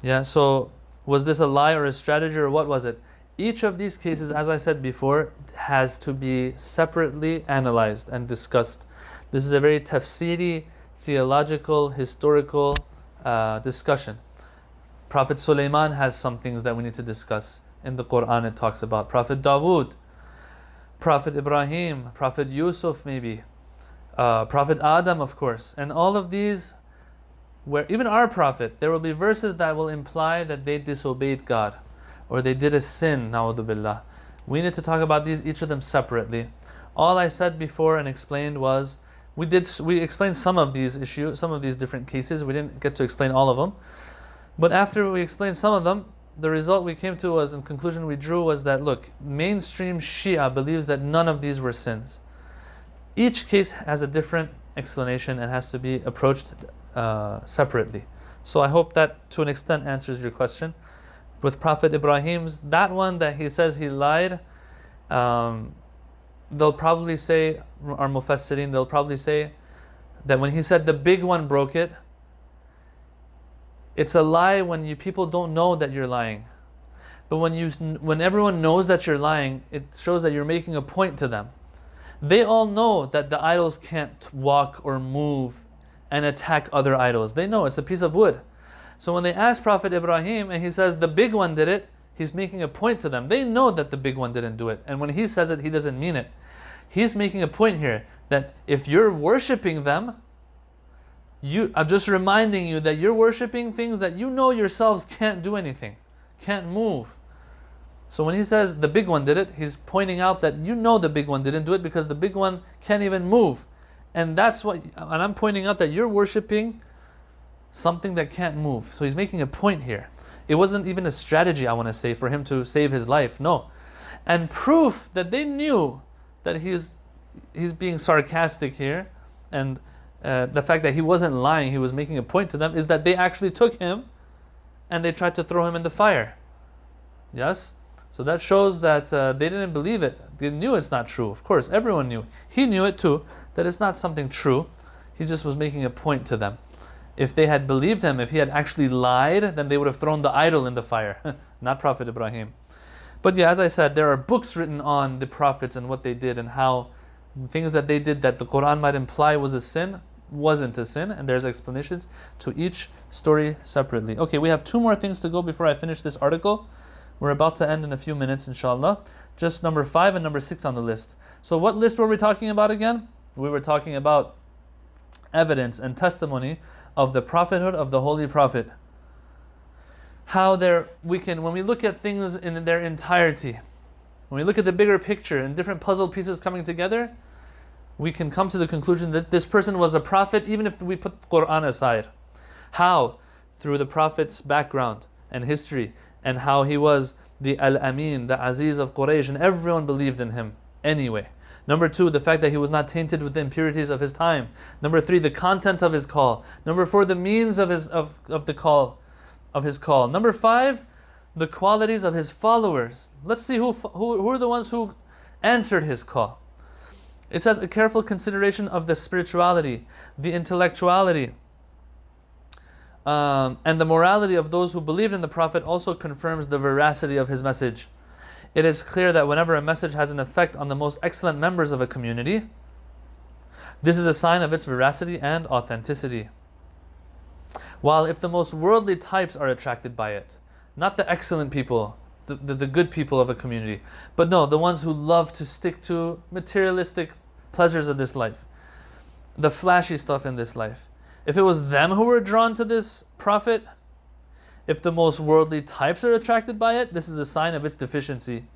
Yeah, so was this a lie or a strategy, or what was it? Each of these cases, as I said before, has to be separately analyzed and discussed. This is a very tafsiri, theological, historical discussion. Prophet Sulaiman has some things that we need to discuss. In the Quran it talks about Prophet Dawood, Prophet Ibrahim, Prophet Yusuf maybe, Prophet Adam of course. And all of these, where even our Prophet, there will be verses that will imply that they disobeyed God or they did a sin, na'udhu billah. We need to talk about these, each of them separately. All I said before and explained was, we explained some of these issues, some of these different cases. We didn't get to explain all of them. But after we explained some of them, the result we came to was, and conclusion we drew was that, look, mainstream Shia believes that none of these were sins. Each case has a different explanation and has to be approached separately. So I hope that to an extent answers your question. With Prophet Ibrahim's, that one that he says he lied, they'll probably say, our Mufassirin, they'll probably say that when he said the big one broke it, it's a lie when people don't know that you're lying. But when everyone knows that you're lying, it shows that you're making a point to them. They all know that the idols can't walk or move and attack other idols. They know it's a piece of wood. So when they ask Prophet Ibrahim and he says the big one did it, he's making a point to them. They know that the big one didn't do it. And when he says it, he doesn't mean it. He's making a point here that if you're worshipping them, I'm just reminding you that you're worshipping things that you know yourselves can't do anything, can't move. So when he says the big one did it, he's pointing out that you know the big one didn't do it because the big one can't even move. And I'm pointing out that you're worshipping something that can't move. So he's making a point here. It wasn't even a strategy, I want to say, for him to save his life. No. And proof that they knew that he's being sarcastic here, and the fact that he wasn't lying, he was making a point to them, is that they actually took him and they tried to throw him in the fire. Yes? So that shows that they didn't believe it. They knew it's not true. Of course, everyone knew. He knew it too, that it's not something true. He just was making a point to them. If they had believed him, if he had actually lied, then they would have thrown the idol in the fire, not Prophet Ibrahim. But yeah, as I said, there are books written on the prophets and what they did and how things that they did that the Quran might imply was a sin, wasn't a sin, and there's explanations to each story separately. Okay, we have 2 more things to go before I finish this article. We're about to end in a few minutes, inshallah. Just number 5 and number 6 on the list. So what list were we talking about again? We were talking about evidence and testimony of the prophethood of the Holy Prophet. How when we look at things in their entirety, when we look at the bigger picture and different puzzle pieces coming together, we can come to the conclusion that this person was a prophet even if we put the Quran aside. How? Through the Prophet's background and history, and how he was the Amin, the Aziz of Quraysh, and everyone believed in him anyway. Number 2, the fact that he was not tainted with the impurities of his time. Number 3, the content of his call. Number 4, the means of his call. Number 5, the qualities of his followers. Let's see who are the ones who answered his call. It says a careful consideration of the spirituality, the intellectuality, and the morality of those who believed in the Prophet also confirms the veracity of his message. It is clear that whenever a message has an effect on the most excellent members of a community, This is a sign of its veracity and authenticity. While if the most worldly types are attracted by it, not the excellent people, the good people of a community, but no, the ones who love to stick to materialistic pleasures of this life, the flashy stuff in this life. If it was them who were drawn to this prophet, if the most worldly types are attracted by it, this is a sign of its deficiency.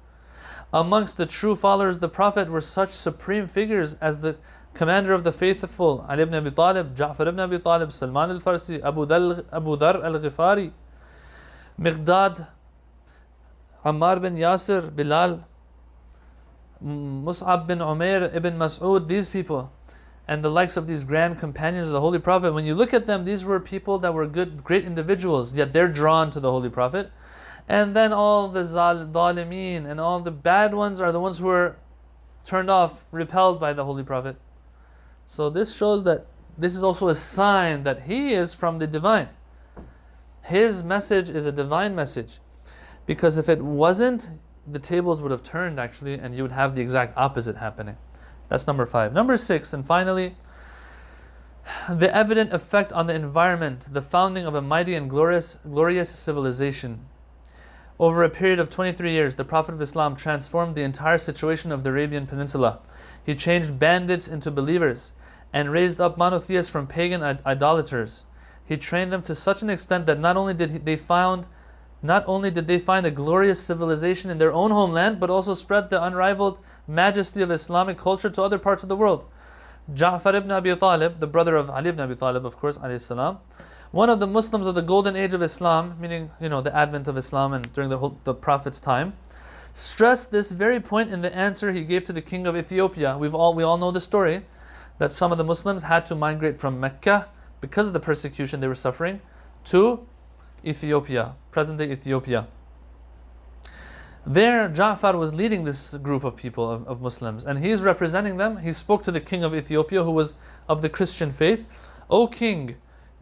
Amongst the true followers of the Prophet were such supreme figures as the commander of the faithful, Ali ibn Abi Talib, Ja'far ibn Abi Talib, Salman al-Farsi, Abu Dhar al-Ghifari, Miqdad, Ammar bin Yasir, Bilal, Mus'ab bin Umair, Ibn Mas'ud, these people, and the likes of these grand companions of the Holy Prophet. When you look at them, these were people that were good, great individuals, yet they're drawn to the Holy Prophet. And then all the zalimeen and all the bad ones are the ones who are turned off, repelled by the Holy Prophet. So this shows that this is also a sign that he is from the divine. His message is a divine message. Because if it wasn't, the tables would have turned actually, and you would have the exact opposite happening. That's number 5. Number 6, and finally, the evident effect on the environment, the founding of a mighty and glorious civilization. Over a period of 23 years, the Prophet of Islam transformed the entire situation of the Arabian Peninsula. He changed bandits into believers and raised up monotheists from pagan idolaters. He trained them to such an extent that not only did they find a glorious civilization in their own homeland, but also spread the unrivaled majesty of Islamic culture to other parts of the world. Ja'far ibn Abi Talib, the brother of Ali ibn Abi Talib, of course, alayhi salam, one of the Muslims of the golden age of Islam, meaning the advent of Islam and during the Prophet's time, stressed this very point in the answer he gave to the king of Ethiopia. We all know the story that some of the Muslims had to migrate from Mecca because of the persecution they were suffering to Ethiopia, present-day Ethiopia. There, Ja'far was leading this group of people, of Muslims, and he's representing them. He spoke to the king of Ethiopia, who was of the Christian faith. O king,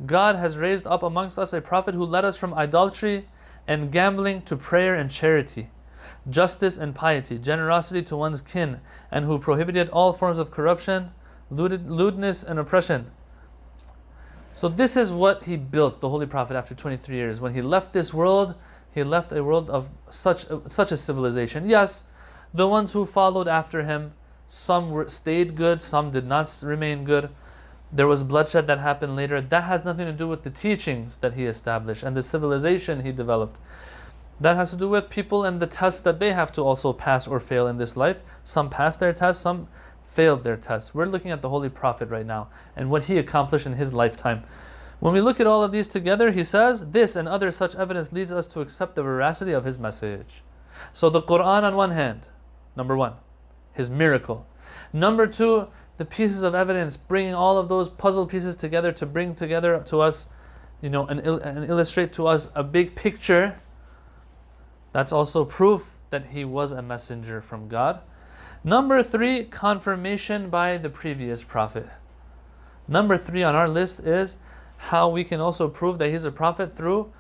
God has raised up amongst us a prophet who led us from idolatry and gambling to prayer and charity, justice and piety, generosity to one's kin, and who prohibited all forms of corruption, lewdness and oppression. So this is what he built, the Holy Prophet, after 23 years. When he left this world, he left a world of such a civilization. Yes, the ones who followed after him, some stayed good, some did not remain good. There was bloodshed that happened later. That has nothing to do with the teachings that he established and the civilization he developed. That has to do with people and the tests that they have to also pass or fail in this life. Some passed their tests, some failed their tests. We're looking at the Holy Prophet right now and what he accomplished in his lifetime. When we look at all of these together, he says, this and other such evidence leads us to accept the veracity of his message. So the Quran on one hand, number 1, his miracle. Number 2, the pieces of evidence, bringing all of those puzzle pieces together to bring together to us, and illustrate to us a big picture. That's also proof that he was a messenger from God. Number 3, confirmation by the previous prophet. Number 3 on our list is how we can also prove that he's a prophet through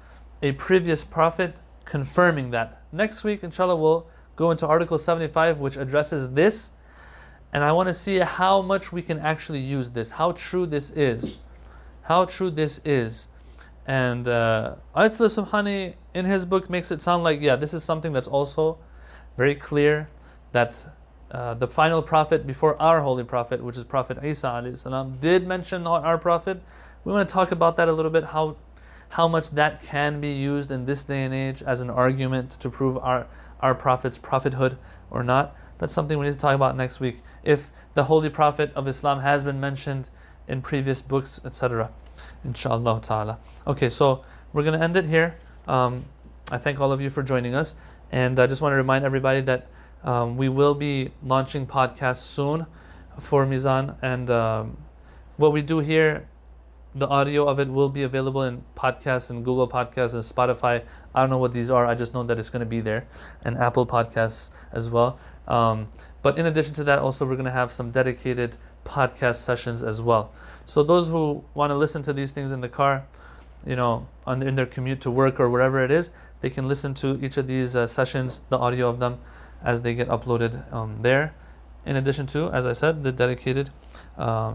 a previous prophet confirming that. Next week, inshallah, we'll go into Article 75, which addresses this. And I want to see how much we can actually use this, how true this is. How true this is. And Ayatollah Subhani, in his book, makes it sound like, this is something that's also very clear, that the final prophet before our holy prophet, which is Prophet Isa alayhi salam, did mention our prophet. We want to talk about that a little bit, how much that can be used in this day and age as an argument to prove our prophet's prophethood or not. That's something we need to talk about next week. If the Holy Prophet of Islam has been mentioned in previous books, etc. Inshallah ta'ala. Okay, so we're going to end it here. I thank all of you for joining us. And I just want to remind everybody that we will be launching podcasts soon for Mizan. And what we do here, the audio of it will be available in podcasts and Google Podcasts and Spotify. I don't know what these are. I just know that it's going to be there. And Apple Podcasts as well. But in addition to that, also we're going to have some dedicated podcast sessions as well. So those who want to listen to these things in the car, in their commute to work or wherever it is, they can listen to each of these sessions, the audio of them, as they get uploaded there. In addition to, as I said, the dedicated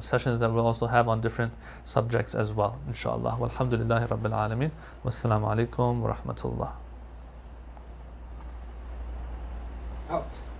sessions that we'll also have on different subjects as well, inshallah. Walhamdulillahi Rabbil Alameen. Wassalamu alaikum wa rahmatullah. Out.